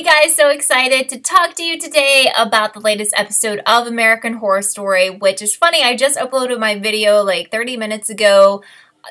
guys, so excited to talk to you today about the latest episode of American Horror Story, which is funny, I just uploaded my video like 30 minutes ago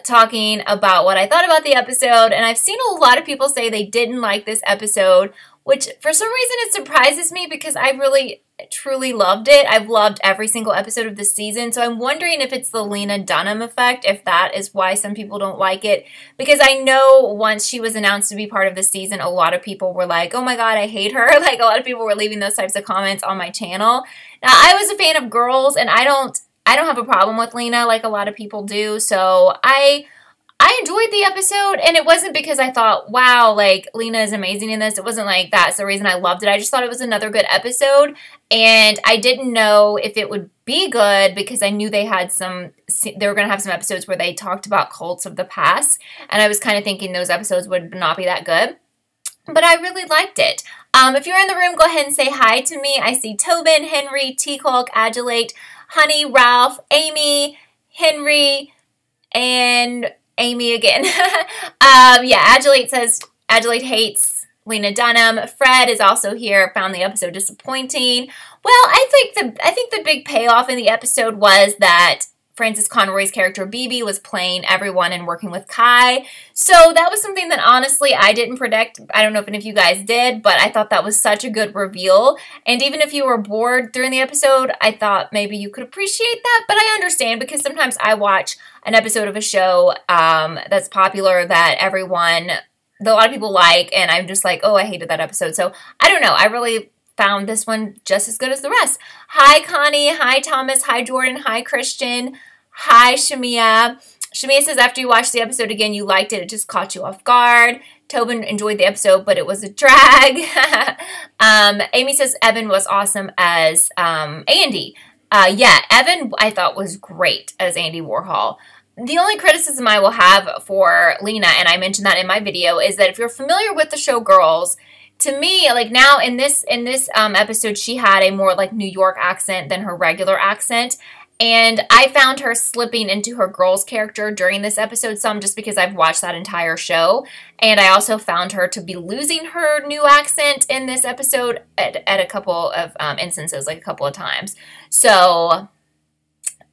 talking about what I thought about the episode, and I've seen a lot of people say they didn't like this episode, which for some reason it surprises me because I really truly loved it. I've loved every single episode of this season, so I'm wondering if it's the Lena Dunham effect, if that is why some people don't like it, because I know once she was announced to be part of the season, a lot of people were like, oh my god, I hate her. Like, a lot of people were leaving those types of comments on my channel. Now, I was a fan of Girls, and I don't have a problem with Lena like a lot of people do, so I enjoyed the episode, and it wasn't because I thought, wow, like, Lena is amazing in this. It wasn't like that's the reason I loved it. I just thought it was another good episode, and I didn't know if it would be good because I knew they were going to have some episodes where they talked about cults of the past, and I was kind of thinking those episodes would not be that good, but I really liked it. If you're in the room, go ahead and say hi to me. I see Tobin, Henry, T-Culk, Adulate, Honey, Ralph, Amy, Henry, and Amy again. Yeah, Adulate says Adulate hates Lena Dunham. Fred is also here, found the episode disappointing. Well, I think the big payoff in the episode was that Frances Conroy's character Bibi was playing everyone and working with Kai. So that was something that honestly I didn't predict. I don't know if any of you guys did, but I thought that was such a good reveal. And even if you were bored during the episode, I thought maybe you could appreciate that. But I understand because sometimes I watch an episode of a show that's popular that a lot of people like, and I'm just like, oh, I hated that episode. So I don't know. I really found this one just as good as the rest. Hi, Connie. Hi, Thomas. Hi, Jordan. Hi, Christian. Hi, Shamia. Shamia says after you watched the episode again, you liked it. It just caught you off guard. Tobin enjoyed the episode, but it was a drag. Amy says Evan was awesome as Andy. Yeah, Evan I thought was great as Andy Warhol. The only criticism I will have for Lena, and I mentioned that in my video, is that if you're familiar with the show Girls, to me, like now in this episode, she had a more like New York accent than her regular accent. And I found her slipping into her Girls character during this episode some just because I've watched that entire show. And I also found her to be losing her new accent in this episode at a couple of instances, like a couple of times. So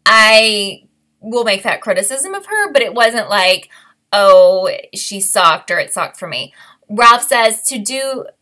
I will make that criticism of her, but it wasn't like, oh, she sucked or it sucked for me. Ralph says,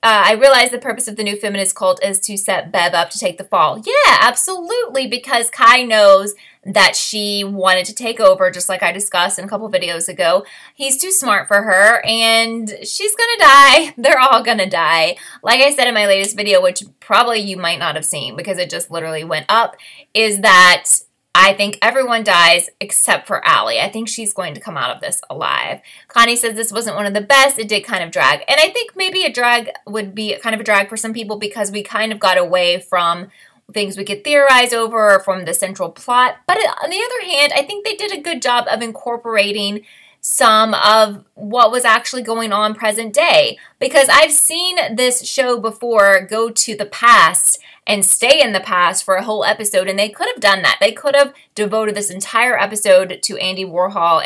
I realize the purpose of the new feminist cult is to set Bev up to take the fall. Yeah, absolutely, because Kai knows that she wanted to take over, just like I discussed in a couple videos ago. He's too smart for her, and she's gonna die. They're all gonna die. Like I said in my latest video, which probably you might not have seen because it just literally went up, is that I think everyone dies except for Allie. I think she's going to come out of this alive. Connie says this wasn't one of the best. It did kind of drag. And I think maybe a drag would be kind of a drag for some people because we kind of got away from things we could theorize over or from the central plot. But on the other hand, I think they did a good job of incorporating some of what was actually going on present day. Because I've seen this show before go to the past and stay in the past for a whole episode, and they could have done that. They could have devoted this entire episode to Andy Warhol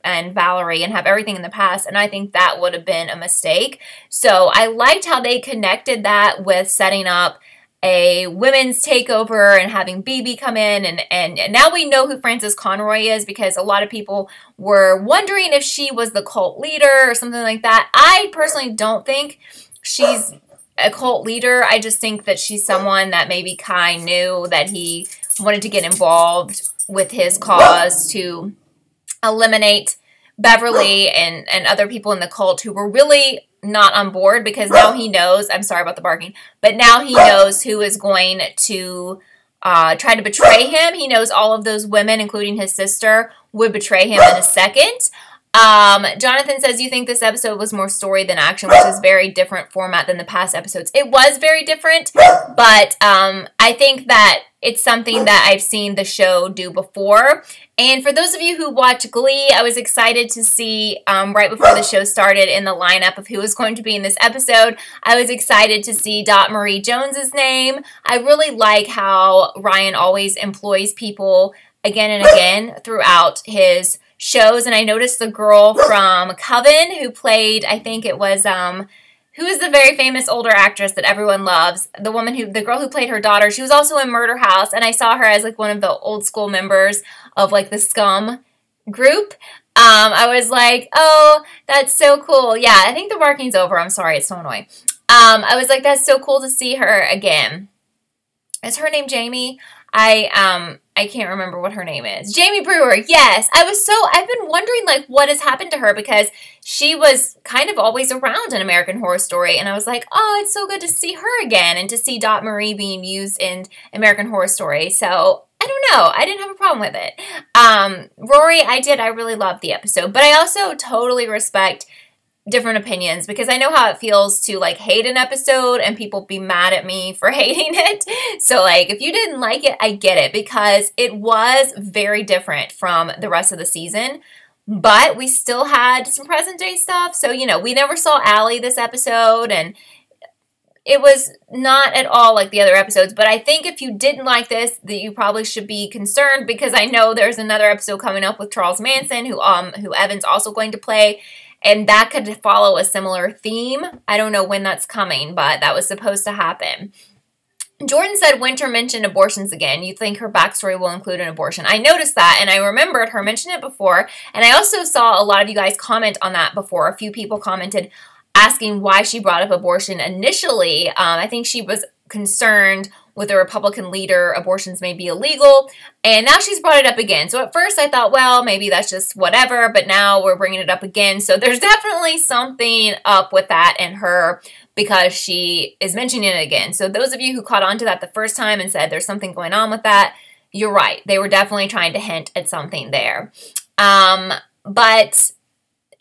and Valerie and have everything in the past, and I think that would have been a mistake. So I liked how they connected that with setting up a women's takeover and having Bibi come in, and now we know who Frances Conroy is because a lot of people were wondering if she was the cult leader or something like that. I personally don't think she's a cult leader. I just think that she's someone that maybe Kai knew that he wanted to get involved with his cause to eliminate Beverly and other people in the cult who were really not on board because now he knows, I'm sorry about the barking, but now he knows who is going to try to betray him. He knows all of those women, including his sister, would betray him in a second. Jonathan says, you think this episode was more story than action, which is very different format than the past episodes. It was very different, but I think that it's something that I've seen the show do before. And for those of you who watch Glee, I was excited to see right before the show started in the lineup of who was going to be in this episode, I was excited to see Dot Marie Jones's name. I really like how Ryan always employs people again and again throughout his shows, and I noticed the girl from Coven who played, I think it was who is the very famous older actress that everyone loves, the girl who played her daughter. She was also in Murder House, and I saw her as like one of the old school members of like the Scum group. I was like, oh, that's so cool. Yeah, I think the barking's over. I'm sorry, it's so annoying. I was like, that's so cool to see her again. Is her name Jamie? I can't remember what her name is. Jamie Brewer, yes. I've been wondering, like, what has happened to her, because she was kind of always around in American Horror Story, and I was like, oh, it's so good to see her again, and to see Dot Marie being used in American Horror Story, so I don't know. I didn't have a problem with it. Rory, I really loved the episode, but I also totally respect different opinions, because I know how it feels to like hate an episode and people be mad at me for hating it. So like if you didn't like it, I get it, because it was very different from the rest of the season, but we still had some present day stuff. So, you know, we never saw Allie this episode, and it was not at all like the other episodes. But I think if you didn't like this, that you probably should be concerned, because I know there's another episode coming up with Charles Manson, who Evan's also going to play. And that could follow a similar theme. I don't know when that's coming, but that was supposed to happen. Jordan said Winter mentioned abortions again. You think her backstory will include an abortion. I noticed that, and I remembered her mention it before. And I also saw a lot of you guys comment on that before. A few people commented asking why she brought up abortion initially. I think she was concerned with a Republican leader, abortions may be illegal, and now she's brought it up again. So at first I thought, well, maybe that's just whatever, but now we're bringing it up again. So there's definitely something up with that in her, because she is mentioning it again. So those of you who caught on to that the first time and said there's something going on with that, you're right. They were definitely trying to hint at something there. But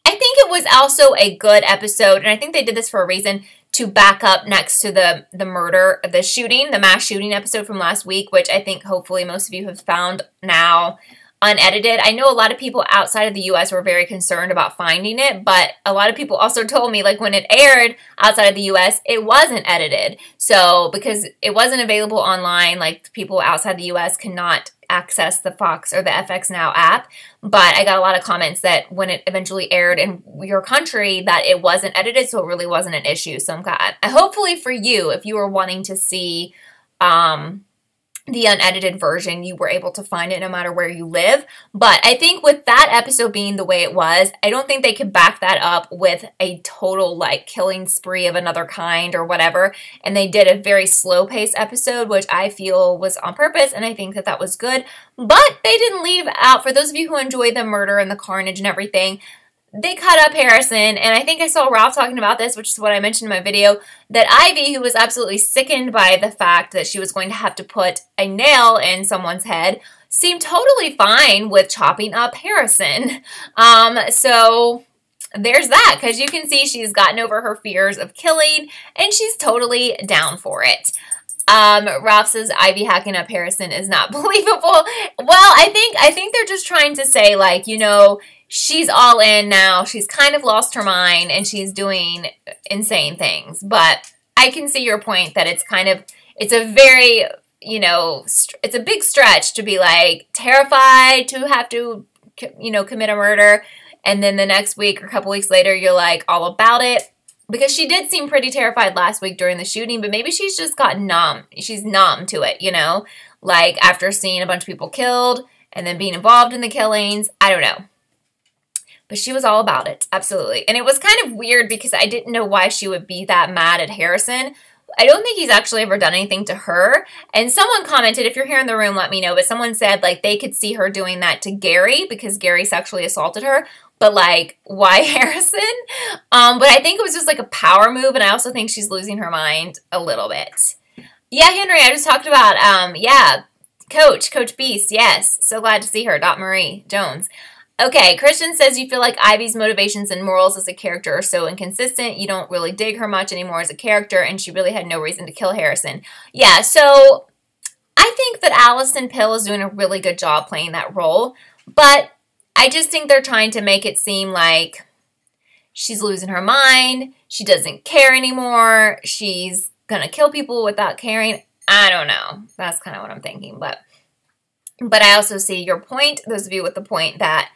I think it was also a good episode, and I think they did this for a reason, to back up next to the mass shooting episode from last week, which I think hopefully most of you have found now unedited. I know a lot of people outside of the U.S. were very concerned about finding it, but a lot of people also told me, like, when it aired outside of the U.S., it wasn't edited. So, because it wasn't available online, like, people outside the U.S. cannot access the Fox or the FX Now app, but I got a lot of comments that when it eventually aired in your country that it wasn't edited, so it really wasn't an issue. So I'm glad. Hopefully for you, if you were wanting to see the unedited version, you were able to find it no matter where you live. But I think with that episode being the way it was, I don't think they could back that up with a total like killing spree of another kind or whatever. And they did a very slow paced episode, which I feel was on purpose, and I think that that was good. But they didn't leave out, for those of you who enjoy the murder and the carnage and everything, they cut up Harrison, and I think I saw Ralph talking about this, which is what I mentioned in my video, that Ivy, who was absolutely sickened by the fact that she was going to have to put a nail in someone's head, seemed totally fine with chopping up Harrison. So there's that, because you can see she's gotten over her fears of killing, and she's totally down for it. Ralph says Ivy hacking up Harrison is not believable. Well, I think they're just trying to say, like, you know, she's all in now. She's kind of lost her mind, and she's doing insane things. But I can see your point that it's a very, you know, it's a big stretch to be, like, terrified to have to, you know, commit a murder. And then the next week or a couple weeks later, you're, like, all about it. Because she did seem pretty terrified last week during the shooting, but maybe she's just got numb. She's numb to it, you know? Like, after seeing a bunch of people killed and then being involved in the killings. I don't know. But she was all about it, absolutely. And it was kind of weird because I didn't know why she would be that mad at Harrison. I don't think he's actually ever done anything to her. And someone commented, if you're here in the room, let me know. But someone said, like, they could see her doing that to Gary because Gary sexually assaulted her. But, like, why Harrison? But I think it was just, like, a power move, and I also think she's losing her mind a little bit. Yeah, Henry, I just talked about, yeah, Coach Beast, yes. So glad to see her, Dot Marie Jones. Okay, Christian says you feel like Ivy's motivations and morals as a character are so inconsistent, you don't really dig her much anymore as a character, and she really had no reason to kill Harrison. Yeah, so I think that Allison Pill is doing a really good job playing that role, but I just think they're trying to make it seem like she's losing her mind, she doesn't care anymore, she's gonna kill people without caring. I don't know. That's kind of what I'm thinking. But I also see your point, those of you with the point that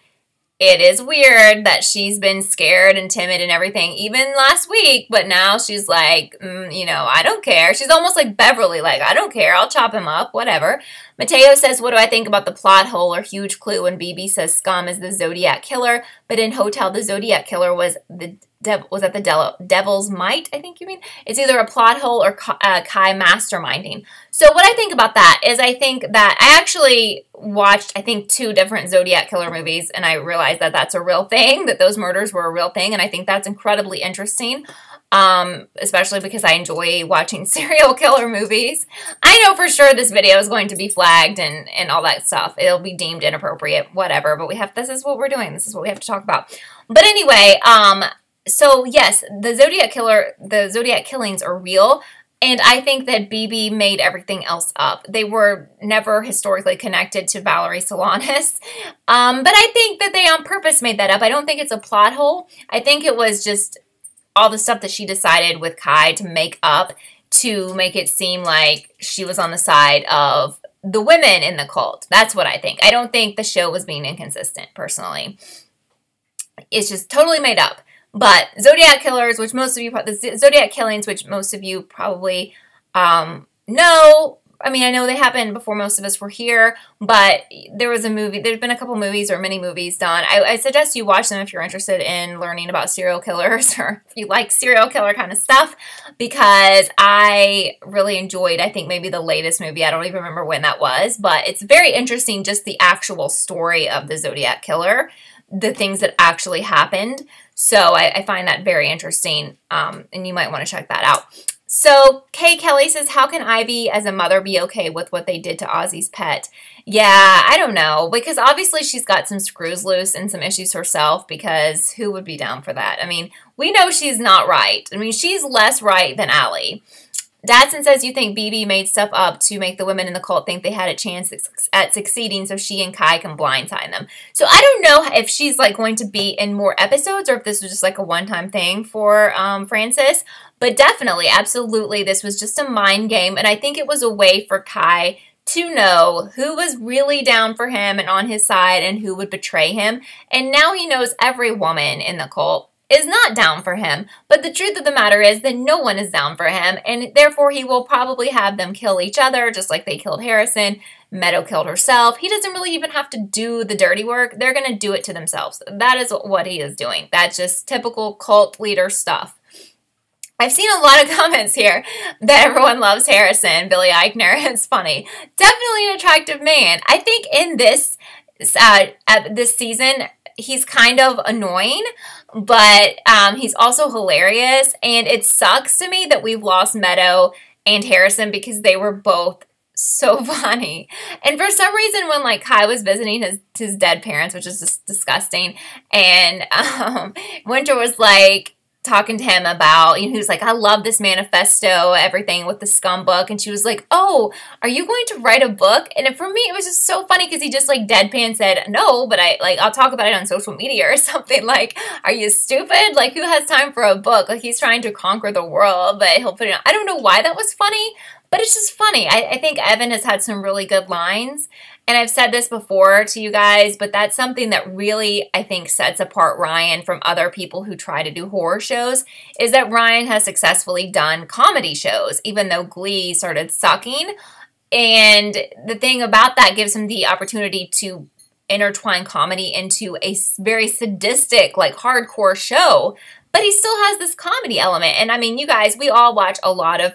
it is weird that she's been scared and timid and everything, even last week, but now she's like, you know, I don't care. She's almost like Beverly, like, I don't care. I'll chop him up, whatever. Mateo says, what do I think about the plot hole or huge clue when BB says Scum is the Zodiac Killer, but in Hotel, the Zodiac Killer was at the Devil's Might, I think you mean? It's either a plot hole or Kai masterminding. So what I think about that is I think that I actually watched, I think, 2 different Zodiac Killer movies, and I realized that that's a real thing, that those murders were a real thing, and I think that's incredibly interesting, especially because I enjoy watching serial killer movies. I know for sure this video is going to be flagged and all that stuff. It'll be deemed inappropriate, whatever, but this is what we're doing. This is what we have to talk about. But anyway, so yes, the Zodiac killings are real, and I think that BB made everything else up. They were never historically connected to Valerie Solanas, but I think that they on purpose made that up. I don't think it's a plot hole. I think it was just all the stuff that she decided with Kai to make up to make it seem like she was on the side of the women in the cult. That's what I think. I don't think the show was being inconsistent, personally. It's just totally made up. But Zodiac Killers, which most of you, the Zodiac Killings, which most of you probably know. I mean, I know they happened before most of us were here, but there was a movie, there's been a couple movies or mini movies done. I suggest you watch them if you're interested in learning about serial killers or if you like serial killer kind of stuff, because I really enjoyed, I think maybe the latest movie. I don't even remember when that was, but it's very interesting, just the actual story of the Zodiac Killer, the things that actually happened. So I find that very interesting, and you might want to check that out. So Kay Kelly says, how can Ivy as a mother be okay with what they did to Ozzy's pet? Yeah, I don't know, because obviously she's got some screws loose and some issues herself, because who would be down for that? I mean, we know she's not right. I mean, she's less right than Allie. Dadson says, you think BB made stuff up to make the women in the cult think they had a chance at succeeding so she and Kai can blindside them. So I don't know if she's like going to be in more episodes or if this was just like a one-time thing for Francis. But definitely, absolutely, this was just a mind game. And I think it was a way for Kai to know who was really down for him and on his side and who would betray him. And now he knows every woman in the cult is not down for him. But the truth of the matter is that no one is down for him, and therefore he will probably have them kill each other, just like they killed Harrison. Meadow killed herself. He doesn't really even have to do the dirty work. They're going to do it to themselves. That is what he is doing. That's just typical cult leader stuff. I've seen a lot of comments here that everyone loves Harrison, Billy Eichner. It's funny. Definitely an attractive man. I think in this season, he's kind of annoying, but he's also hilarious. And it sucks to me that we've lost Meadow and Harrison because they were both so funny. And for some reason, when like Kai was visiting his dead parents, which is just disgusting, and Winter was like talking to him about, he was like, I love this manifesto, everything with the Scum book. And she was like, oh, are you going to write a book? And for me, it was just so funny because he just like deadpan said, no, but I'll talk about it on social media or something. Like, are you stupid? Like, who has time for a book? Like, he's trying to conquer the world, but he'll put it on. I don't know why that was funny, but it's just funny. I think Evan has had some really good lines. And I've said this before to you guys, but that's something that really, I think, sets apart Ryan from other people who try to do horror shows, is that Ryan has successfully done comedy shows, even though Glee started sucking. And the thing about that gives him the opportunity to intertwine comedy into a very sadistic, like hardcore show, but he still has this comedy element. And I mean, you guys, we all watch a lot of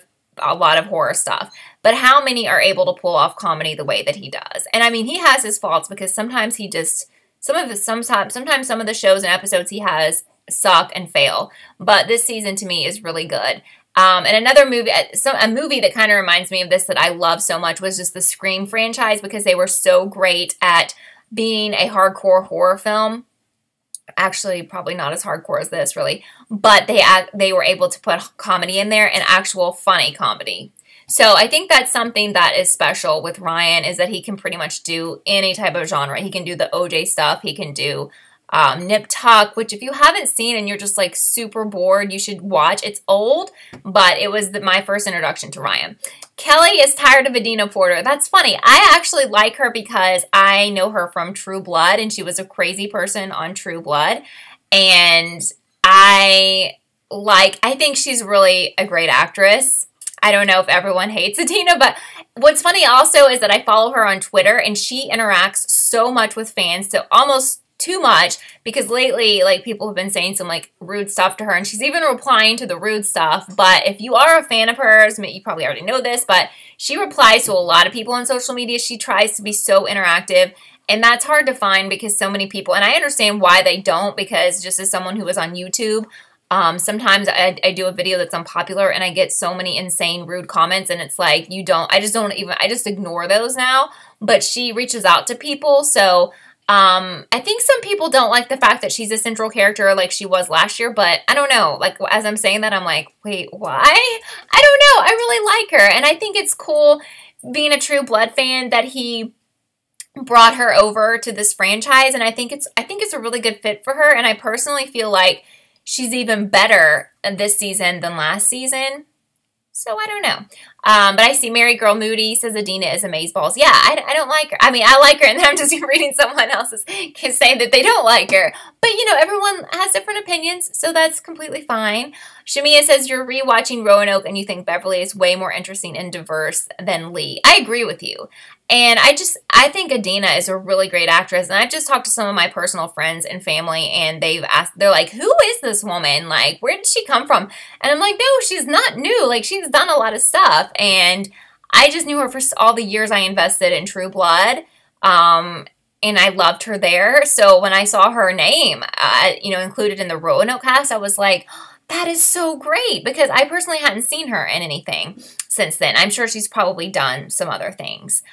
horror stuff, but how many are able to pull off comedy the way that he does? And I mean, he has his faults because sometimes he just, sometimes some of the shows and episodes he has suck and fail, but this season to me is really good. And another movie, a movie that kind of reminds me of this that I love so much was just the Scream franchise, because they were so great at being a hardcore horror film. Actually, probably not as hardcore as this, really. But they were able to put comedy in there, and actual funny comedy. So I think that's something that is special with Ryan, is that he can pretty much do any type of genre. He can do the OJ stuff. He can do Nip Tuck, which if you haven't seen and you're just like super bored, you should watch. It's old, but it was my first introduction to Ryan. Kelly is tired of Adina Porter. That's funny. I actually like her because I know her from True Blood, and she was a crazy person on True Blood. And I think she's really a great actress. I don't know if everyone hates Adina, but what's funny also is that I follow her on Twitter, and she interacts so much with fans, so almost too much, because lately, like, people have been saying some, like, rude stuff to her, and she's even replying to the rude stuff. But if you are a fan of hers, you probably already know this, but she replies to a lot of people on social media. She tries to be so interactive, and that's hard to find because so many people, and I understand why they don't, because just as someone who is on YouTube, sometimes I do a video that's unpopular and I get so many insane rude comments, and it's like, I just ignore those now. But she reaches out to people, so I think some people don't like the fact that she's a central character like she was last year, but I don't know. Like, as I'm saying that, I'm like, wait, why? I don't know. I really like her, and I think it's cool being a True Blood fan that he brought her over to this franchise, and I think it's a really good fit for her, and I personally feel like she's even better this season than last season. So I don't know. But I see Mary Girl Moody says Adina is amazeballs. Yeah, I don't like her. I mean, I like her, and then I'm just reading someone else's saying that they don't like her. But, everyone has different opinions, so that's completely fine. Shamia says you're rewatching Roanoke and you think Beverly is way more interesting and diverse than Lee. I agree with you. And I think Adina is a really great actress. And I've just talked to some of my personal friends and family, and they're like, who is this woman? Like, where did she come from? And I'm like, no, she's not new. Like, she's done a lot of stuff. And I just knew her for all the years I invested in True Blood. And I loved her there. So when I saw her name, included in the Roanoke cast, I was like, that is so great, because I personally hadn't seen her in anything since then. I'm sure she's probably done some other things.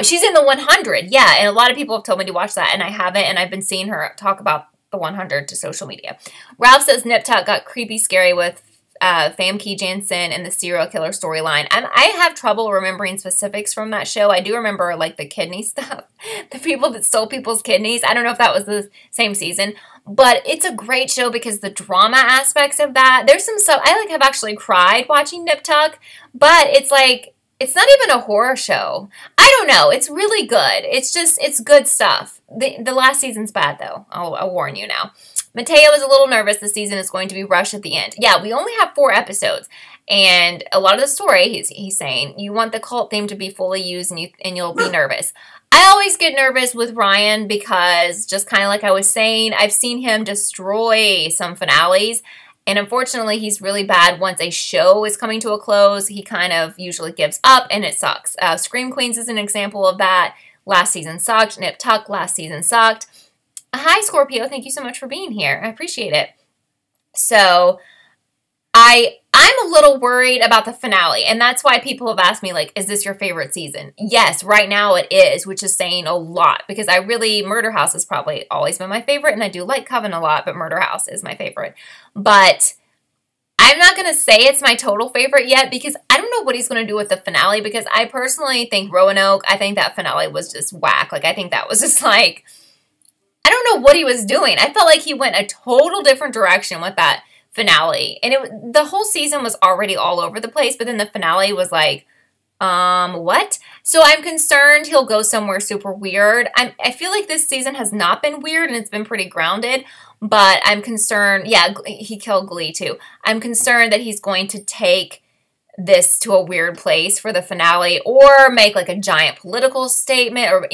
She's in the 100, yeah, and a lot of people have told me to watch that, and I haven't, and I've been seeing her talk about the 100 to social media. Ralph says Nip Tuck got creepy scary with Famke Janssen and the serial killer storyline. And I have trouble remembering specifics from that show. I do remember, like, the kidney stuff, the people that stole people's kidneys. I don't know if that was the same season, but it's a great show because the drama aspects of that, there's some stuff, I, like, have actually cried watching Nip Tuck, but it's, like, it's not even a horror show. I don't know. It's really good. It's good stuff. The last season's bad, though. I'll warn you now. Mateo is a little nervous this season is going to be rushed at the end. Yeah, we only have 4 episodes. And a lot of the story, he's saying, you want the cult theme to be fully used and you'll be nervous. I always get nervous with Ryan because, just kind of like I was saying, I've seen him destroy some finales. And unfortunately, he's really bad once a show is coming to a close. He kind of usually gives up and it sucks. Scream Queens is an example of that. Last season sucked. Nip Tuck last season sucked. Hi, Scorpio. Thank you so much for being here. I appreciate it. So, I'm a little worried about the finale, and that's why people have asked me, like, is this your favorite season? Yes, right now it is, which is saying a lot, because Murder House has probably always been my favorite, and I do like Coven a lot, but Murder House is my favorite. But I'm not going to say it's my total favorite yet, because I don't know what he's going to do with the finale, because I personally think Roanoke, I think that finale was just whack. Like, I think that was just like, I don't know what he was doing. I felt like he went a total different direction with that finale. And the whole season was already all over the place, but then the finale was like, what? So I'm concerned he'll go somewhere super weird. I feel like this season has not been weird and it's been pretty grounded, but I'm concerned, yeah, he killed Glee too. I'm concerned that he's going to take this to a weird place for the finale or make like a giant political statement or,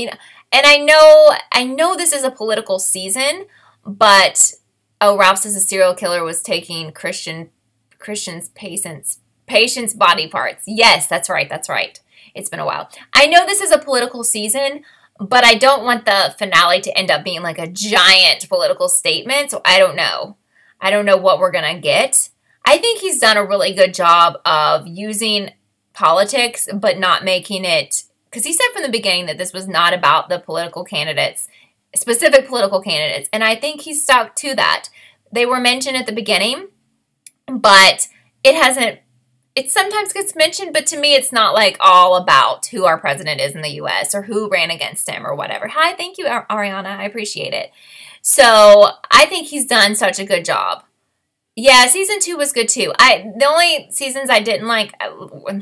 and I know this is a political season, but oh, Ralph says a serial killer was taking Christian's patient's body parts. Yes, that's right. That's right. It's been a while. I know this is a political season, but I don't want the finale to end up being like a giant political statement. So I don't know. I don't know what we're going to get. I think he's done a really good job of using politics, but not making it, because he said from the beginning that this was not about the political candidates, specific political candidates. And I think he stuck to that. They were mentioned at the beginning, but it sometimes gets mentioned, but to me, it's not like all about who our president is in the U.S. or who ran against him or whatever. Hi, thank you, Ariana. I appreciate it. So I think he's done such a good job. Yeah, season 2 was good too. The only seasons I didn't like,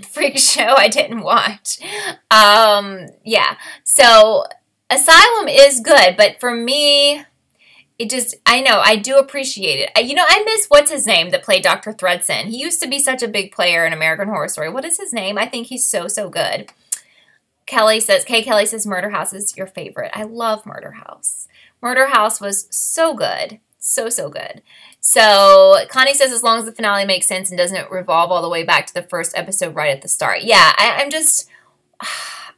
Freak Show, I didn't watch. Yeah. So Asylum is good, but for me, it just, I know, I do appreciate it. I miss, what's his name that played Dr. Thredson. He used to be such a big player in American Horror Story. What is his name? I think he's so, so good. Kelly says Murder House is your favorite. I love Murder House. Murder House was so good. So, so good. So Connie says as long as the finale makes sense and doesn't revolve all the way back to the first episode right at the start. Yeah,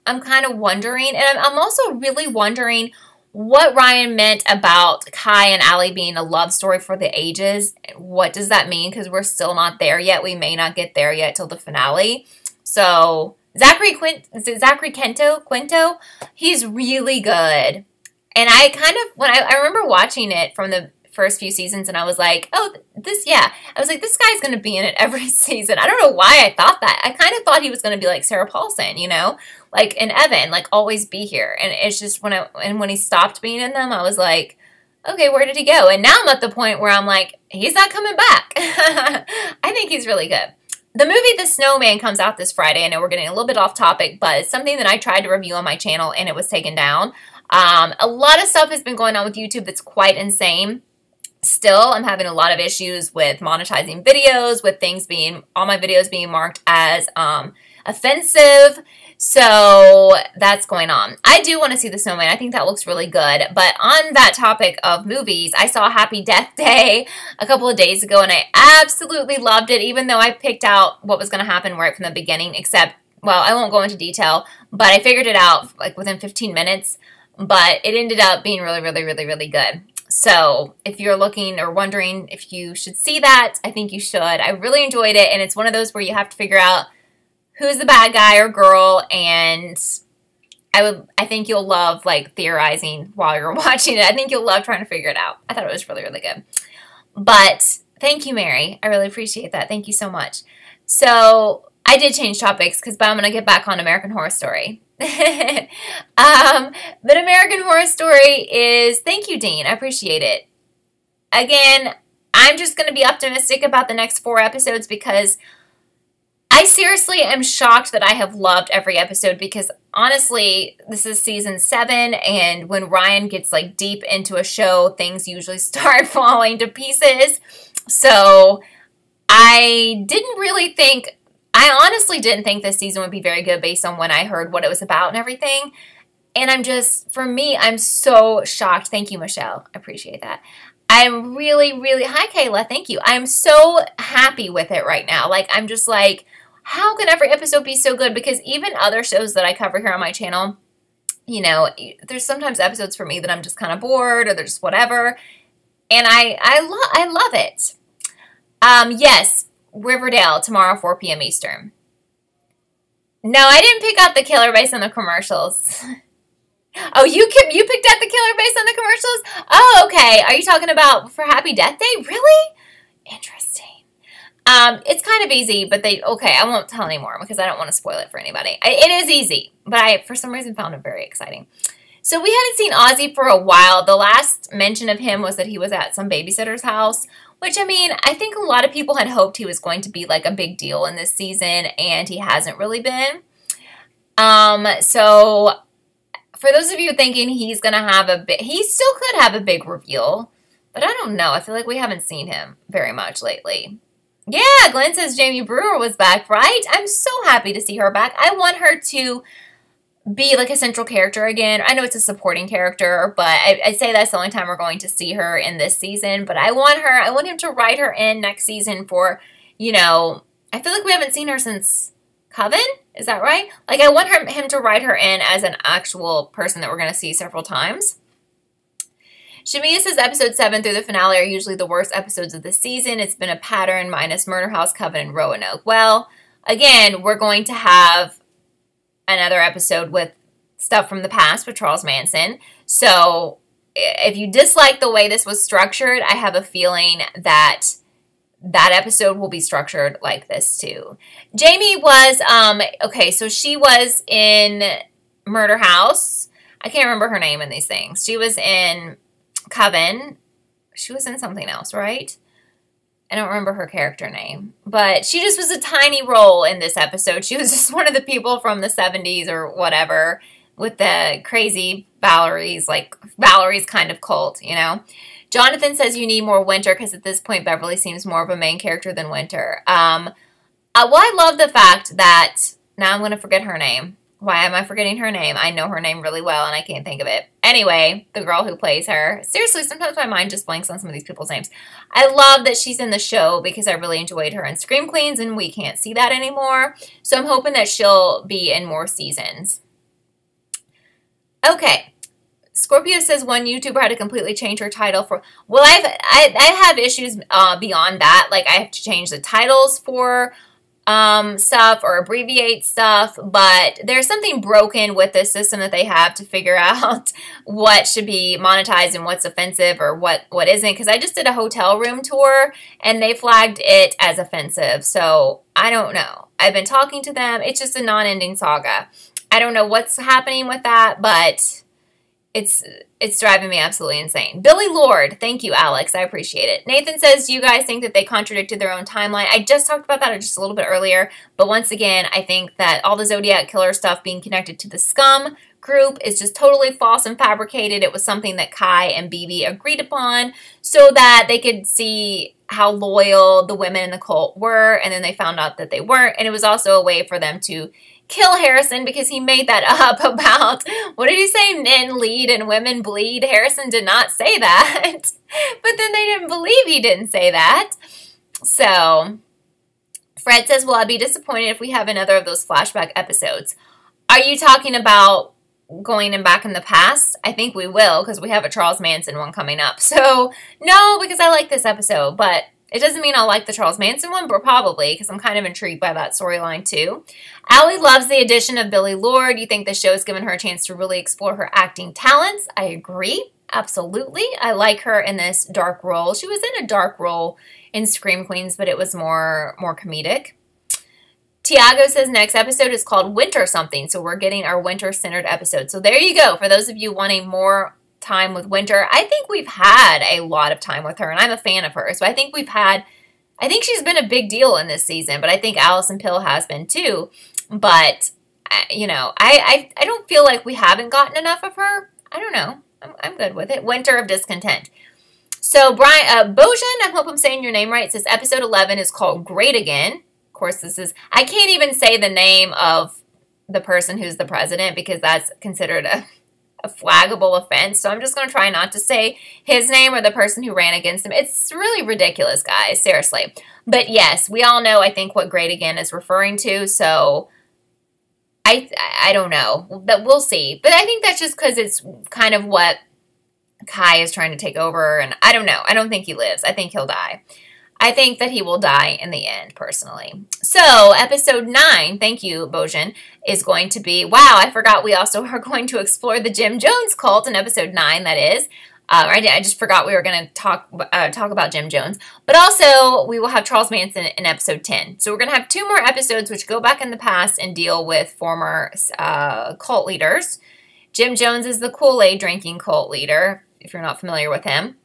I'm kind of wondering, and I'm also really wondering what Ryan meant about Kai and Allie being a love story for the ages. What does that mean? Because we're still not there yet. We may not get there yet till the finale. So Zachary Quinto, he's really good. And I kind of, when I remember watching it from the first few seasons, and I was like, oh, this guy's going to be in it every season. I don't know why I thought that. I kind of thought he was going to be like Sarah Paulson, like in Evan, like always be here. And it's just when he stopped being in them, I was like, okay, where did he go? And now I'm at the point where I'm like, he's not coming back. I think he's really good. The movie The Snowman comes out this Friday. I know we're getting a little bit off topic, but it's something that I tried to review on my channel and it was taken down. A lot of stuff has been going on with YouTube that's quite insane. Still, I'm having a lot of issues with monetizing videos, with all my videos being marked as offensive. So that's going on. I do want to see The Snowman. I think that looks really good. But on that topic of movies, I saw Happy Death Day a couple of days ago, and I absolutely loved it, even though I picked out what was going to happen right from the beginning, except, well, I won't go into detail, but I figured it out like within 15 minutes. But it ended up being really, really, really, really good. So if you're looking or wondering if you should see that, I think you should. I really enjoyed it, and it's one of those where you have to figure out who's the bad guy or girl, and I think you'll love like theorizing while you're watching it. I think you'll love trying to figure it out. I thought it was really, really good. But thank you, Mary. I really appreciate that. Thank you so much. So I did change topics because I'm going to get back on American Horror Story. But American Horror Story is, thank you, Dean. I appreciate it. Again, I'm just going to be optimistic about the next 4 episodes because I seriously am shocked that I have loved every episode because honestly, this is season 7 and when Ryan gets like deep into a show, things usually start falling to pieces. So I honestly didn't think this season would be very good based on when I heard what it was about and everything. And for me, I'm so shocked. Thank you, Michelle. I appreciate that. I'm really, really, hi, Kayla. Thank you. I'm so happy with it right now. Like, I'm just like, how can every episode be so good? Because even other shows that I cover here on my channel, there's sometimes episodes for me that I'm just kind of bored or they're just whatever. And I love it. Yes, Riverdale tomorrow, 4 p.m. Eastern. No, I didn't pick out the killer based on the commercials. Oh, you picked out the killer based on the commercials? Oh, okay. Are you talking about for Happy Death Day? Really? Interesting. It's kind of easy, but okay, I won't tell anymore because I don't want to spoil it for anybody. It is easy, but I, for some reason, found it very exciting. So we hadn't seen Ozzy for a while. The last mention of him was that he was at some babysitter's house, which, I mean, I think a lot of people had hoped he was going to be like a big deal in this season, and he hasn't really been. So for those of you thinking he's going to have he still could have a big reveal, but I don't know. I feel like we haven't seen him very much lately. Yeah, Glenn says Jamie Brewer was back, right? I'm so happy to see her back. I want her to be like a central character again. I know it's a supporting character, but I say that's the only time we're going to see her in this season. But I want him to write her in next season for, I feel like we haven't seen her since Coven. Is that right? Like, I want him to write her in as an actual person that we're going to see several times. Shamiya says episode 7 through the finale are usually the worst episodes of the season. It's been a pattern minus Murder House, Coven, and Roanoke. Well, again, we're going to have another episode with stuff from the past with Charles Manson. So if you dislike the way this was structured, I have a feeling that that episode will be structured like this too. Jamie was, okay, so she was in Murder House. I can't remember her name in these things. She was in Coven. She was in something else, right? I don't remember her character name, but she just was a tiny role in this episode. She was just one of the people from the 70s or whatever with the crazy Valerie's, like Valerie's kind of cult, you know? Jonathan says you need more Winter because at this point Beverly seems more of a main character than Winter. Well, I love the fact that, now I'm going to forget her name. Why am I forgetting her name? I know her name really well and I can't think of it. Anyway, the girl who plays her. Seriously, sometimes my mind just blanks on some of these people's names. I love that she's in the show because I really enjoyed her in Scream Queens and we can't see that anymore. So I'm hoping that she'll be in more seasons. Okay. Scorpio says one YouTuber had to completely change her title for... Well, I have issues beyond that. Like, I have to change the titles for... stuff or abbreviate stuff, but there's something broken with the system that they have to figure out what should be monetized and what's offensive or what isn't, because I just did a hotel room tour and they flagged it as offensive, so I don't know. I've been talking to them. It's just a non-ending saga. I don't know what's happening with that, but it's driving me absolutely insane. Billy Lord, thank you, Alex. I appreciate it. Nathan says, do you guys think that they contradicted their own timeline? I just talked about that just a little bit earlier, but once again, I think that all the Zodiac Killer stuff being connected to the Scum group is just totally false and fabricated. It was something that Kai and BB agreed upon so that they could see how loyal the women in the cult were, and then they found out that they weren't, and it was also a way for them to kill Harrison because he made that up about, what did he say, men lead and women bleed? Harrison did not say that, but then they didn't believe he didn't say that. So, Fred says, well, I'd be disappointed if we have another of those flashback episodes. Are you talking about going in back in the past? I think we will because we have a Charles Manson one coming up. So, no, because I like this episode, but it doesn't mean I'll like the Charles Manson one, but probably, because I'm kind of intrigued by that storyline too. Allie loves the addition of Billy Lord. You think the show's given her a chance to really explore her acting talents? I agree. Absolutely. I like her in this dark role. She was in a dark role in Scream Queens, but it was more comedic. Tiago says next episode is called Winter Something, so we're getting our winter-centered episode. So there you go. For those of you wanting more time with Winter, I think we've had a lot of time with her, and I'm a fan of her. So I think she's been a big deal in this season, but I think Allison Pill has been too. But, you know, I don't feel like we haven't gotten enough of her. I don't know. I'm good with it. Winter of Discontent. So, Brian, Bojan, I hope I'm saying your name right, says episode 11 is called Great Again. Of course, I can't even say the name of the person who's the president because that's considered a flaggable offense, so I'm just going to try not to say his name or the person who ran against him. It's really ridiculous, guys, seriously. But yes, we all know, I think, what Great Again is referring to, so I don't know. But we'll see. But I think that's just because it's kind of what Kai is trying to take over, and I don't know. I don't think he lives. I think he'll die. I think that he will die in the end, personally. So, episode 9, thank you, Bojan, is going to be, wow, I forgot we also are going to explore the Jim Jones cult in episode 9, that is. I just forgot we were going to talk about Jim Jones. But also, we will have Charles Manson in episode 10. So, we're going to have 2 more episodes which go back in the past and deal with former cult leaders. Jim Jones is the Kool-Aid drinking cult leader, if you're not familiar with him.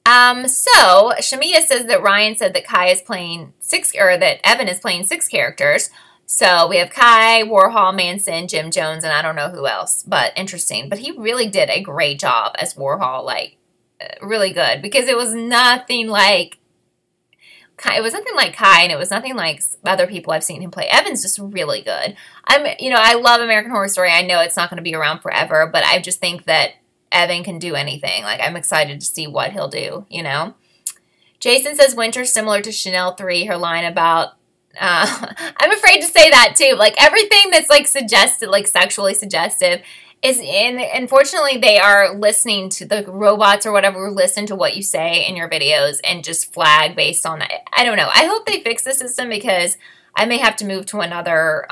So Shamia says that Ryan said that Kai is playing that Evan is playing 6 characters. So we have Kai, Warhol, Manson, Jim Jones, and I don't know who else, but interesting. But he really did a great job as Warhol, like, really good, because it was nothing like Kai, and it was nothing like other people I've seen him play. Evan's just really good. I love American Horror Story. I know it's not going to be around forever, but I just think that Evan can do anything. Like, I'm excited to see what he'll do, you know? Jason says Winter's similar to Chanel 3, her line about, I'm afraid to say that too. Like, everything that's like suggested, like sexually suggestive is unfortunately they are listening to the robots or whatever, listen to what you say in your videos and just flag based on that. I don't know. I hope they fix the system because I may have to move to another,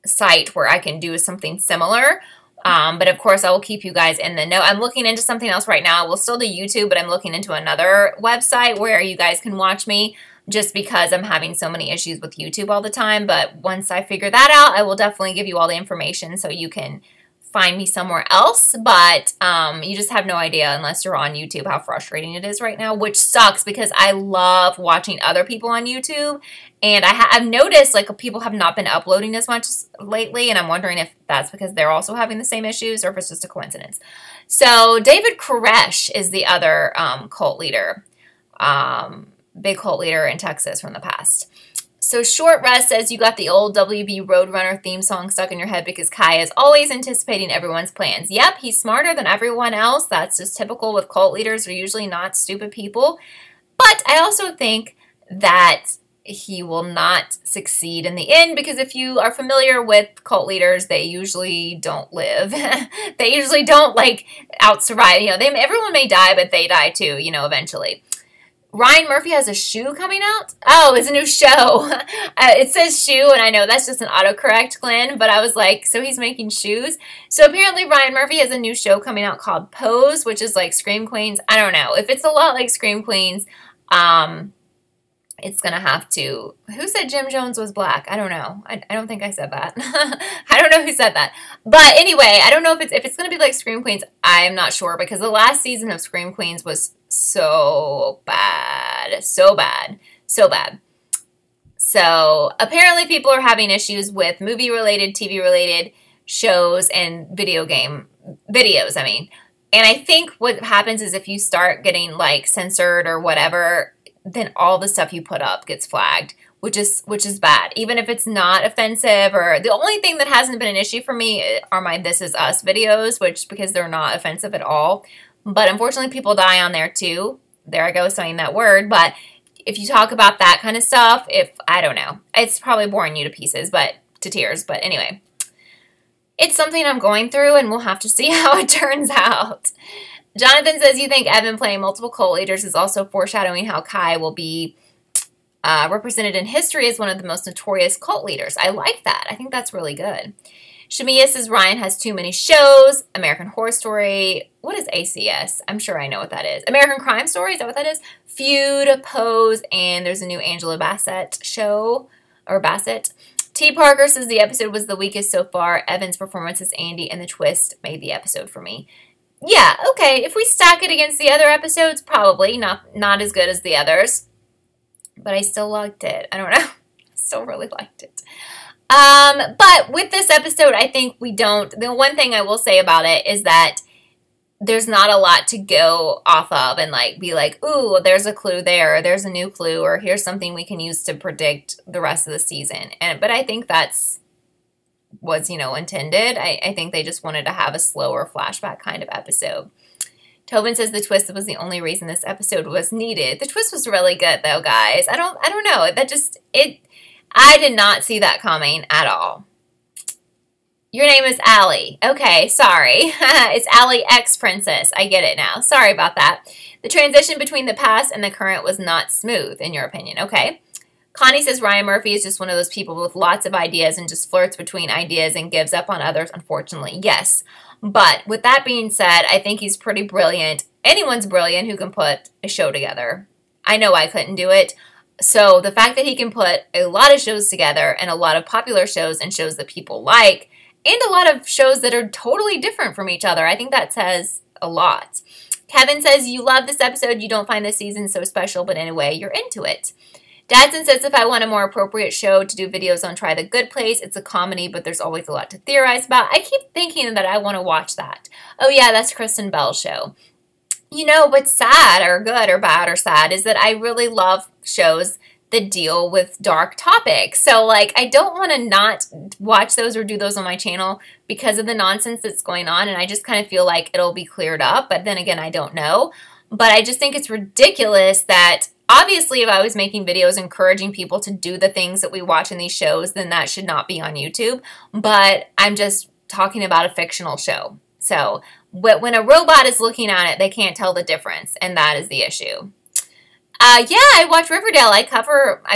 site where I can do something similar. But of course, I will keep you guys in the know. I'm looking into something else right now. We'll still do YouTube, but I'm looking into another website where you guys can watch me just because I'm having so many issues with YouTube all the time. But once I figure that out, I will definitely give you all the information so you can find me somewhere else, but you just have no idea unless you're on YouTube how frustrating it is right now, which sucks because I love watching other people on YouTube, and I've noticed like people have not been uploading as much lately, and I'm wondering if that's because they're also having the same issues or if it's just a coincidence. So David Koresh is the other cult leader, big cult leader in Texas from the past. So Short Rest says you got the old WB Roadrunner theme song stuck in your head because Kai is always anticipating everyone's plans. Yep, he's smarter than everyone else. That's just typical with cult leaders. They're usually not stupid people. But I also think that he will not succeed in the end because if you are familiar with cult leaders, they usually don't live. They usually don't like out-survive. You know, everyone may die, but they die too, you know, eventually. Ryan Murphy has a shoe coming out? Oh, it's a new show. It says shoe, and I know that's just an autocorrect, Glenn, but I was like, so he's making shoes? So apparently Ryan Murphy has a new show coming out called Pose, which is like Scream Queens. I don't know. If it's a lot like Scream Queens, it's going to have to... Who said Jim Jones was black? I don't know. I don't think I said that. I don't know who said that. But anyway, I don't know if it's going to be like Scream Queens. I'm not sure because the last season of Scream Queens was so bad. So bad. So bad. So apparently people are having issues with movie-related, TV-related shows and videos, I mean. And I think what happens is if you start getting like censored or whatever, then all the stuff you put up gets flagged, which is bad. Even if it's not offensive, or the only thing that hasn't been an issue for me are my This Is Us videos, because they're not offensive at all. But unfortunately, people die on there too. There I go saying that word. But if you talk about that kind of stuff, I don't know, it's probably boring you to pieces, to tears. But anyway, it's something I'm going through, and we'll have to see how it turns out. Jonathan says you think Evan playing multiple cult leaders is also foreshadowing how Kai will be represented in history as one of the most notorious cult leaders. I like that. I think that's really good. Shamia says Ryan has too many shows. American Horror Story. What is ACS? I'm sure I know what that is. American Crime Story. Is that what that is? Feud, Pose, and there's a new Angela Bassett show. Or Bassett. T. Parker says the episode was the weakest so far. Evan's performance as Andy and the twist made the episode for me. Yeah, okay. If we stack it against the other episodes, probably not as good as the others. But I still liked it. I don't know. I still really liked it. But with this episode, I think the one thing I will say about it is that there's not a lot to go off of and like be like, ooh, there's a clue there, or there's a new clue, or here's something we can use to predict the rest of the season. But I think was, intended. I think they just wanted to have a slower flashback kind of episode. Tobin says the twist was the only reason this episode was needed. The twist was really good though, guys. I don't know. I did not see that coming at all. Your name is Allie. Okay, sorry. It's Allie X Princess. I get it now. Sorry about that. The transition between the past and the current was not smooth, in your opinion. Okay. Connie says Ryan Murphy is just one of those people with lots of ideas and just flirts between ideas and gives up on others, unfortunately. Yes. But with that being said, I think he's pretty brilliant. Anyone's brilliant who can put a show together. I know I couldn't do it. So the fact that he can put a lot of shows together and a lot of popular shows and shows that people like, and a lot of shows that are totally different from each other, I think that says a lot. Kevin says, you love this episode. You don't find this season so special, but anyway, you're into it. Dadson says, if I want a more appropriate show to do videos on Try the Good Place, it's a comedy, but there's always a lot to theorize about. I keep thinking that I want to watch that. Oh yeah, that's Kristen Bell's show. What's sad or good or bad or sad is that I really love shows that deal with dark topics. So, I don't want to not watch those or do those on my channel because of the nonsense that's going on, and I just kind of feel like it'll be cleared up, but then again, I don't know. But I just think it's ridiculous that, obviously, if I was making videos encouraging people to do the things that we watch in these shows, then that should not be on YouTube. But I'm just talking about a fictional show. So, when a robot is looking at it, they can't tell the difference, and that is the issue. Yeah, I watched Riverdale. I've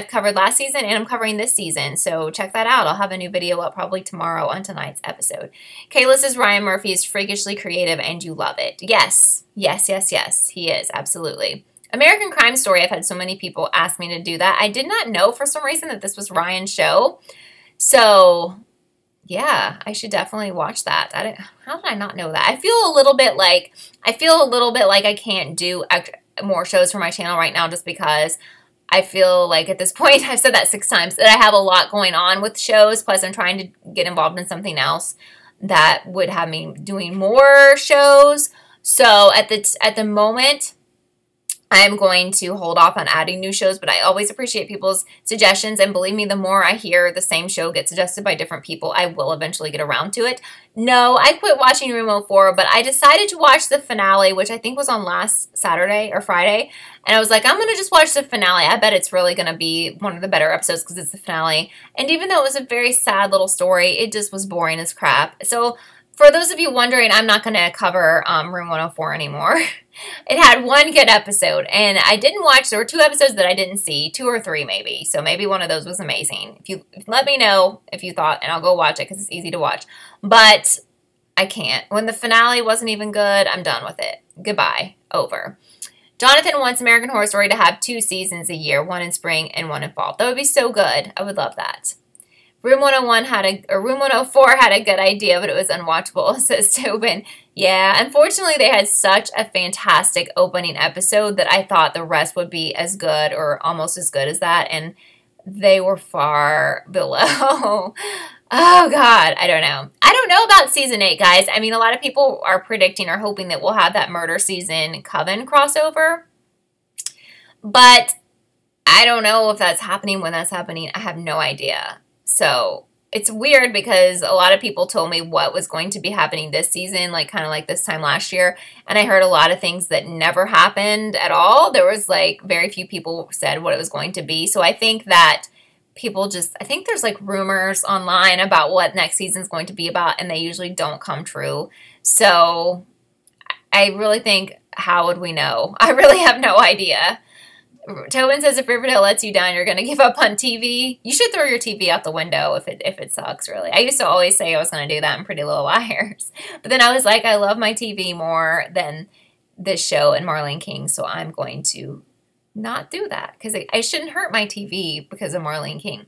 covered last season, and I'm covering this season, so check that out. I'll have a new video up probably tomorrow on tonight's episode. Kayla says Ryan Murphy is freakishly creative, and you love it. Yes. Yes, yes, yes. He is, absolutely. American Crime Story, I've had so many people ask me to do that. I did not know for some reason that this was Ryan's show. So, Yeah, I should definitely watch that. How did I not know that? I feel a little bit like I can't do more shows for my channel right now just because I feel like at this point, I've said that 6 times, that I have a lot going on with shows, plus I'm trying to get involved in something else that would have me doing more shows. So at the moment, I'm going to hold off on adding new shows, but I always appreciate people's suggestions, and believe me, the more I hear the same show get suggested by different people, I will eventually get around to it. No, I quit watching Room 04, but I decided to watch the finale, which I think was on last Saturday or Friday, and I was like, I'm going to just watch the finale. I bet it's really going to be one of the better episodes because it's the finale, and even though it was a very sad little story, it just was boring as crap. So for those of you wondering, I'm not going to cover Room 104 anymore. It had one good episode, and I didn't watch. There were 2 episodes that I didn't see, 2 or 3 maybe. So maybe one of those was amazing. If you let me know if you thought, and I'll go watch it because it's easy to watch. But I can't. When the finale wasn't even good, I'm done with it. Goodbye. Over. Jonathan wants American Horror Story to have 2 seasons a year, one in spring and one in fall. That would be so good. I would love that. Room 104 had a good idea, but it was unwatchable, says Tobin. Yeah, unfortunately, they had such a fantastic opening episode that I thought the rest would be as good or almost as good as that, and they were far below. Oh, God, I don't know. I don't know about Season 8, guys. I mean, a lot of people are predicting or hoping that we'll have that Murder Season Coven crossover, but I don't know if that's happening, when that's happening. I have no idea. So it's weird because a lot of people told me what was going to be happening this season, like kind of like this time last year. And I heard a lot of things that never happened at all. There was like very few people said what it was going to be. So I think that I think there's like rumors online about what next season's going to be about, and they usually don't come true. So I really think, how would we know? I really have no idea. Tobin says if Riverdale lets you down, you're going to give up on TV. You should throw your TV out the window if it sucks, really. I used to always say I was going to do that in Pretty Little Liars. But then I was like, I love my TV more than this show and Marlene King, so I'm going to not do that because I shouldn't hurt my TV because of Marlene King.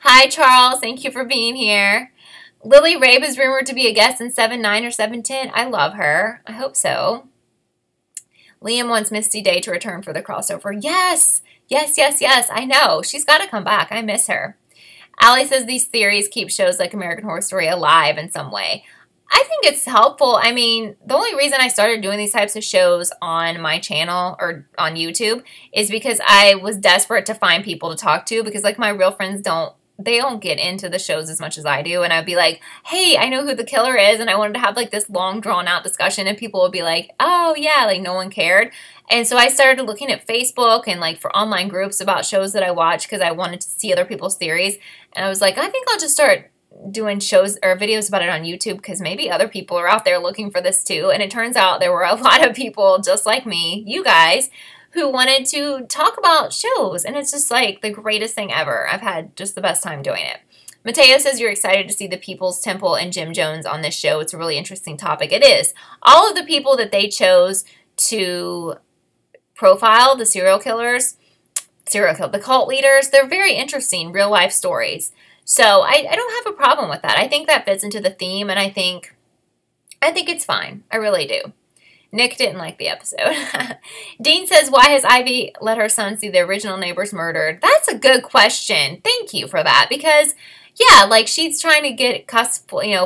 Hi, Charles. Thank you for being here. Lily Rabe is rumored to be a guest in 7-9 or 7-10. I love her. I hope so. Liam wants Misty Day to return for the crossover. Yes! Yes, yes, yes. I know. She's got to come back. I miss her. Allie says these theories keep shows like American Horror Story alive in some way. I think it's helpful. I mean, the only reason I started doing these types of shows on my channel or on YouTube is because I was desperate to find people to talk to, because like my real friends don't get into the shows as much as I do, and I'd be like, hey, I know who the killer is, and I wanted to have like this long drawn out discussion, and people would be like, oh yeah, like no one cared. And so I started looking at Facebook and like for online groups about shows that I watch because I wanted to see other people's theories, and I was like, I think I'll just start doing shows or videos about it on YouTube because maybe other people are out there looking for this too. And it turns out there were a lot of people just like me, you guys, who wanted to talk about shows, and it's just like the greatest thing ever. I've had just the best time doing it. Mateo says you're excited to see the People's Temple and Jim Jones on this show. It's a really interesting topic. It is. All of the people that they chose to profile, the the cult leaders, they're very interesting real life stories. So I don't have a problem with that. I think that fits into the theme, and I think it's fine. I really do. Nick didn't like the episode. Dean says, why has Ivy let her son see the original neighbors murdered? That's a good question. Thank you for that. Because, yeah, like she's trying to get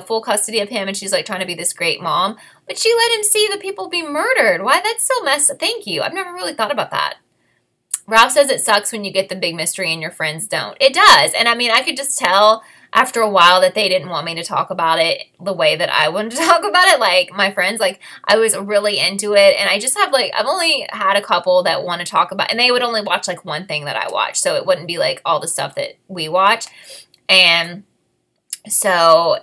full custody of him, and she's like trying to be this great mom. But she let him see the people be murdered. Why? That's so messed up. Thank you. I've never really thought about that. Ralph says it sucks when you get the big mystery and your friends don't. It does. And I mean, I could just tell after a while that they didn't want me to talk about it the way that I wanted to talk about it. Like my friends, like I was really into it. And I just have like, I've only had a couple that want to talk about, and they would only watch like one thing that I watch. So it wouldn't be like all the stuff that we watch. And so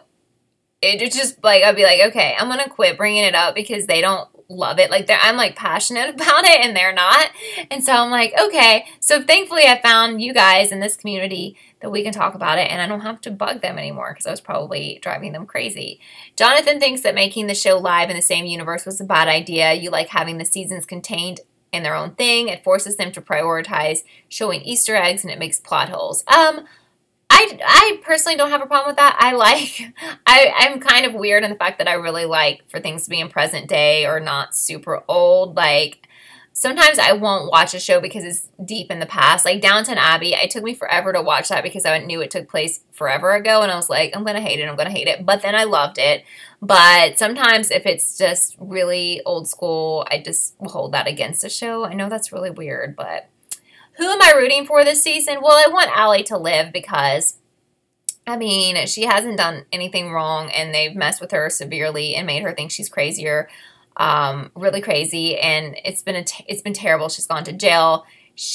it's just like, I'd be like, okay, I'm going to quit bringing it up because they don't love it. Like I'm like passionate about it and they're not. And so I'm like, okay. So thankfully I found you guys in this community that we can talk about it, and I don't have to bug them anymore because I was probably driving them crazy. Jonathan thinks that making the show live in the same universe was a bad idea. You like having the seasons contained in their own thing. It forces them to prioritize showing Easter eggs, and it makes plot holes. I personally don't have a problem with that. I'm kind of weird in the fact that I really like for things to be in present day or not super old. Like, sometimes I won't watch a show because it's deep in the past. Like Downton Abbey, it took me forever to watch that because I knew it took place forever ago, and I was like, I'm going to hate it, I'm going to hate it. But then I loved it. But sometimes if it's just really old school, I just will hold that against a show. I know that's really weird, but who am I rooting for this season? Well, I want Allie to live because, I mean, she hasn't done anything wrong, and they've messed with her severely and made her think she's crazier, really crazy, and it's been terrible. She's gone to jail.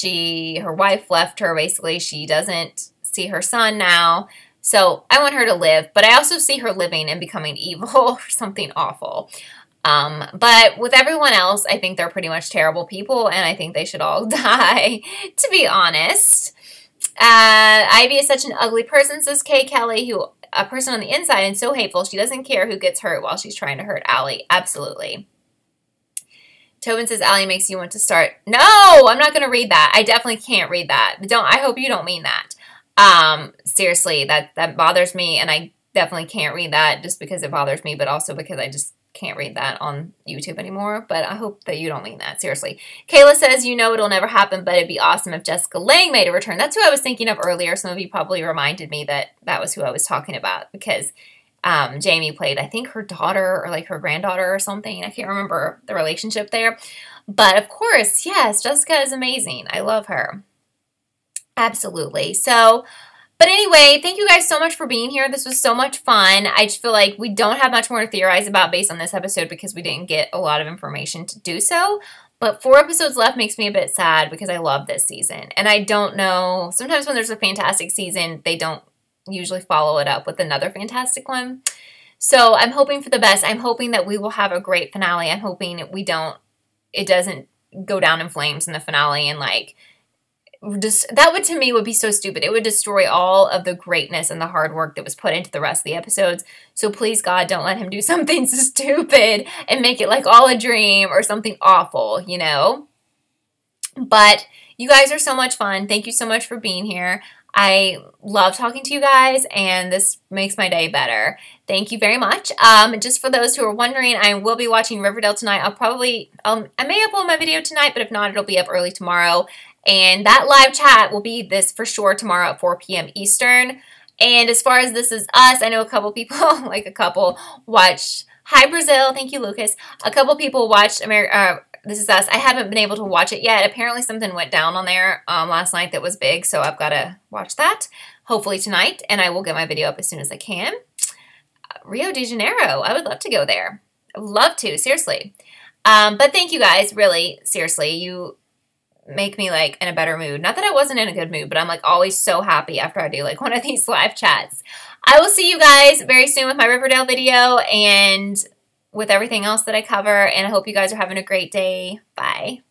Her wife left her, basically. She doesn't see her son now. So I want her to live, but I also see her living and becoming evil or something awful. But with everyone else, I think they're pretty much terrible people, and I think they should all die, to be honest. Ivy is such an ugly person, says Kay Kelly, a person on the inside and so hateful, she doesn't care who gets hurt while she's trying to hurt Allie. Absolutely. Tobin says Allie makes you want to start. No, I'm not going to read that. I definitely can't read that. I hope you don't mean that. Seriously, that bothers me, and I definitely can't read that just because it bothers me, but also because I just can't read that on YouTube anymore. But I hope that you don't mean that. Seriously. Kayla says, it'll never happen, but it'd be awesome if Jessica Lange made a return. That's who I was thinking of earlier. Some of you probably reminded me that was who I was talking about because Jamie played, I think, her daughter or like her granddaughter or something. I can't remember the relationship there. But of course, yes, Jessica is amazing. I love her. Absolutely. So, but anyway, thank you guys so much for being here. This was so much fun. I just feel like we don't have much more to theorize about based on this episode because we didn't get a lot of information to do so. But 4 episodes left makes me a bit sad because I love this season. And I don't know, sometimes when there's a fantastic season, they don't usually follow it up with another fantastic one. So I'm hoping for the best. I'm hoping that we will have a great finale. I'm hoping it doesn't go down in flames in the finale and like, that would, to me, would be so stupid. It would destroy all of the greatness and the hard work that was put into the rest of the episodes. So please, God, don't let him do something stupid and make it like all a dream or something awful, But you guys are so much fun. Thank you so much for being here. I love talking to you guys, and this makes my day better. Thank you very much. Just for those who are wondering, I will be watching Riverdale tonight. I may upload my video tonight, but if not, it'll be up early tomorrow. And that live chat will be this for sure tomorrow at 4 p.m. Eastern. And as far as This Is Us, I know a couple people, watch. Hi, Brazil. Thank you, Lucas. A couple people watched This Is Us. I haven't been able to watch it yet. Apparently something went down on there last night that was big, so I've got to watch that, hopefully tonight, and I will get my video up as soon as I can. Rio de Janeiro. I would love to go there. I would love to, seriously. But thank you guys, really, seriously. You make me like in a better mood. Not that I wasn't in a good mood, but I'm like always so happy after I do like one of these live chats. I will see you guys very soon with my Riverdale video and with everything else that I cover, and I hope you guys are having a great day. Bye.